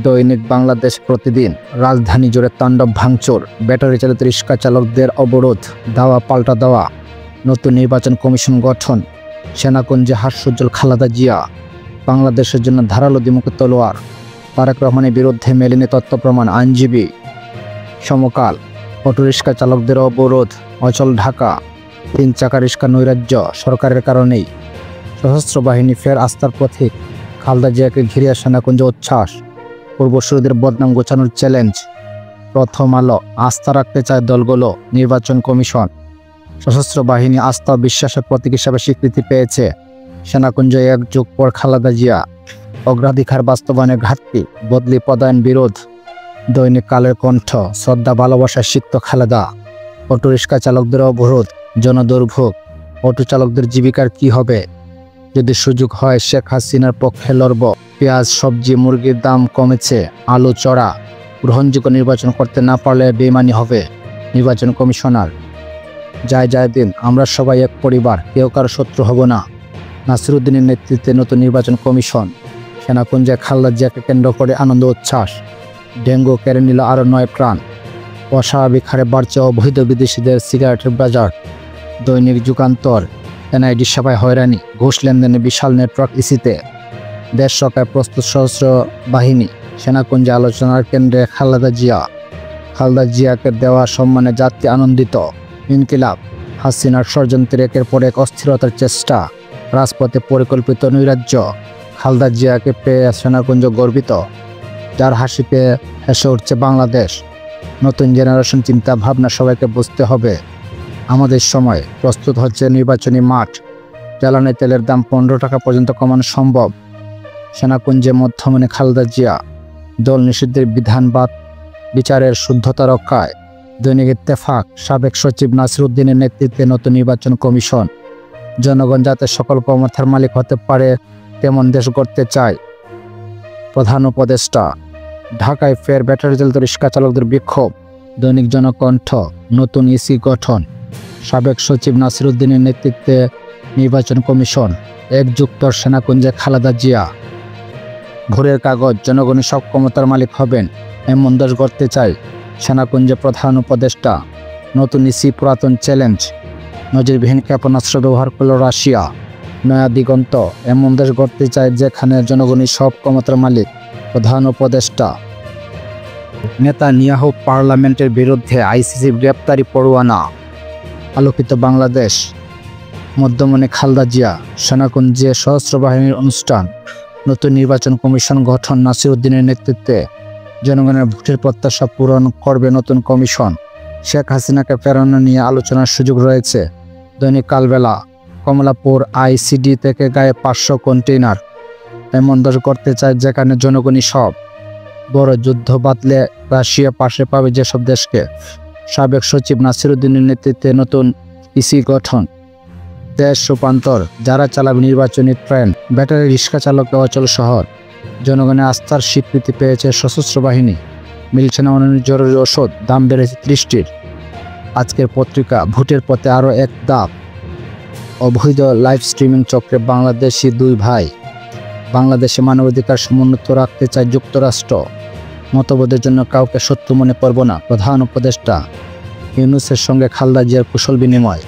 দৈনিক বাংলাদেশ প্রতিদিন। রাজধানী জুড়ে তাণ্ডব ভাঙচুর, ব্যাটারি চালিত রিক্সা চালকদের অবরোধ, দাওয়া পাল্টা দেওয়া, নতুন নির্বাচন কমিশন গঠন, সেনাকুঞ্জে হাস্যোজ্জ্বল খালেদা জিয়া, বাংলাদেশের জন্য ধারালো দ্বিমুখী তলোয়ার, তারেক রহমানের বিরুদ্ধে মেলেনি তথ্য প্রমাণ, আইনজীবী, সমকাল, অটোরিক্সা চালকদের অবরোধ, অচল ঢাকা, 3 চাকা রিক্সা নৈরাজ্য সরকারের কারণেই, সশস্ত্র বাহিনী ফের আস্থার প্রতীক, খালেদা জিয়াকে ঘিরে সেনাকুঞ্জে উচ্ছ্বাস, পূর্বসূরিদের বদনাম গোছানোর চ্যালেঞ্জ, প্রথম আলো, আস্থা রাখতে চায় দলগুলো, নির্বাচন কমিশন, সশস্ত্র বাহিনী আস্থা ও বিশ্বাসের প্রতীক হিসাবে স্বীকৃতি পেয়েছে, সেনাকুঞ্জে 1 যুগ পর খালেদা জিয়া, অগ্রাধিকার বাস্তবায়নের ঘাটতি, বদলি পদায়ন বিরোধ, দৈনিক কালের কণ্ঠ, শ্রদ্ধা ভালোবাসায় সিক্ত খালেদা, অটোরিক্সা চালকদের অবরোধ, জনদুর্ভোগ, অটো চালকদের জীবিকার কি হবে, যদি সুযোগ হয় শেখ হাসিনার পক্ষে লড়ব, পেঁয়াজ সবজি মুরগির দাম কমেছে, আলু চড়া, গ্রহণযোগ্য নির্বাচন করতে না পারলে বেইমানি হবে, নির্বাচন কমিশনার, যায় দিন, আমরা সবাই এক পরিবার, কেউ কারো শত্রু হব না, নাসিরুদ্দিনের নেতৃত্বে নতুন নির্বাচন কমিশন, সেনাকুঞ্জে খালেদা জিয়াকে কেন্দ্র করে আনন্দ উচ্ছ্বাস, ডেঙ্গু কেড়ে নিল আরও 9 প্রাণ, অস্বাভাবিক হারে বাড়ছে অবৈধ বিদেশিদের সিগারেটের বাজার, দৈনিক যুগান্তর, এনআইডি সেবায় হয়রানি, ঘুষ লেনদেনে বিশাল নেটওয়ার্ক ইসিতে, দেশ সরকার প্রস্তুত সশস্ত্র বাহিনী, সেনাকুঞ্জে আলোচনার কেন্দ্রে খালেদা জিয়াকে দেওয়া সম্মানে যাত্রী আনন্দিত, ইনকিলাব, হাসিনার ষড়যন্ত্রের একের পর এক অস্থিরতার চেষ্টা, রাজপথে পরিকল্পিত নৈরাজ্য, খালেদা জিয়াকে পেয়ে সেনাকুঞ্জ গর্বিত, যার হাসি পেয়ে হেসে উঠছে বাংলাদেশ, নতুন জেনারেশন চিন্তা ভাবনা সবাইকে বুঝতে হবে, আমাদের সময় প্রস্তুত হচ্ছে নির্বাচনী মাঠ, জ্বালানি তেলের দাম 15 টাকা পর্যন্ত কমানো সম্ভব, সেনাকুঞ্জে মধ্যমণি খালেদা জিয়া, দল নিষিদ্ধের বিধানবাদ বিচারের শুদ্ধতা রক্ষায়, দৈনিক ইত্তেফাক, সাবেক সচিব নাসিরুদ্দিনের নেতৃত্বে নতুন নির্বাচন কমিশন, জনগণ যাতে সকল ক্ষমতার মালিক হতে পারে তেমন দেশ গড়তে চায়, প্রধান উপদেষ্টা, ঢাকায় ফের ব্যাটারি চালিত রিক্সা চালকদের বিক্ষোভ, দৈনিক জনকণ্ঠ, নতুন ইসি গঠন, সাবেক সচিব নাসিরুদ্দিনের নেতৃত্বে নির্বাচন কমিশন, 1 যুগ পর সেনাকুঞ্জে খালেদা জিয়া, ভোরের কাগজ, জনগণের সব ক্ষমতার মালিক হবেন এমন দেশ গড়তে চাই, সেনাকুঞ্জে প্রধান উপদেষ্টা, নতুন ইসি পুরাতন চ্যালেঞ্জ, নজিরবিহীন ক্ষেপণাস্ত্র ব্যবহার করল রাশিয়া, নয়া দিগন্ত, এমন দেশ গড়তে চায় যেখানে জনগণই সব ক্ষমতার মালিক, প্রধান উপদেষ্টা, নেতানিয়াহু পার্লামেন্টের বিরুদ্ধে আইসিসি গ্রেপ্তারি পরোয়ানা, আলোকিত বাংলাদেশ, মধ্যমণি খালেদা জিয়া, সেনাকুঞ্জে সশস্ত্র বাহিনীর অনুষ্ঠান, নতুন নির্বাচন কমিশন গঠন নাসিরুদ্দিনের নেতৃত্বে, জনগণের ভোটের প্রত্যাশা পূরণ করবে নতুন কমিশন, শেখ হাসিনাকে ফেরানো নিয়ে আলোচনার সুযোগ রয়েছে, দৈনিক কালবেলা, কমলাপুর আইসিডি থেকে গায়ে 500 কন্টেইনার, এমন দেশ করতে চায় যেখানে জনগণই সব, বড় যুদ্ধ বাতলে রাশিয়া পাশে পাবে যেসব দেশকে, সাবেক সচিব নাসিরুদ্দিনের নেতৃত্বে নতুন ইসি গঠন, দেশ রূপান্তর, যারা চালাবে নির্বাচনী ট্রেন, ব্যাটারি রিক্সা চালককে অচল শহর, জনগণের আস্থার স্বীকৃতি পেয়েছে সশস্ত্র বাহিনী, মিলছে না অনন্য জরুরি ওষুধ, দাম বেড়েছে 30টির, আজকের পত্রিকা, ভোটের পথে আরও এক ধাপ, অবৈধ লাইভ স্ট্রিমিং চক্রে বাংলাদেশি 2 ভাই, বাংলাদেশে মানবাধিকার সমুন্নত রাখতে চায় যুক্তরাষ্ট্র, মতবাদের জন্য কাউকে শত্রু মনে করব না, প্রধান উপদেষ্টা, ইউনূসের সঙ্গে খালেদা জিয়ার কুশল বিনিময়।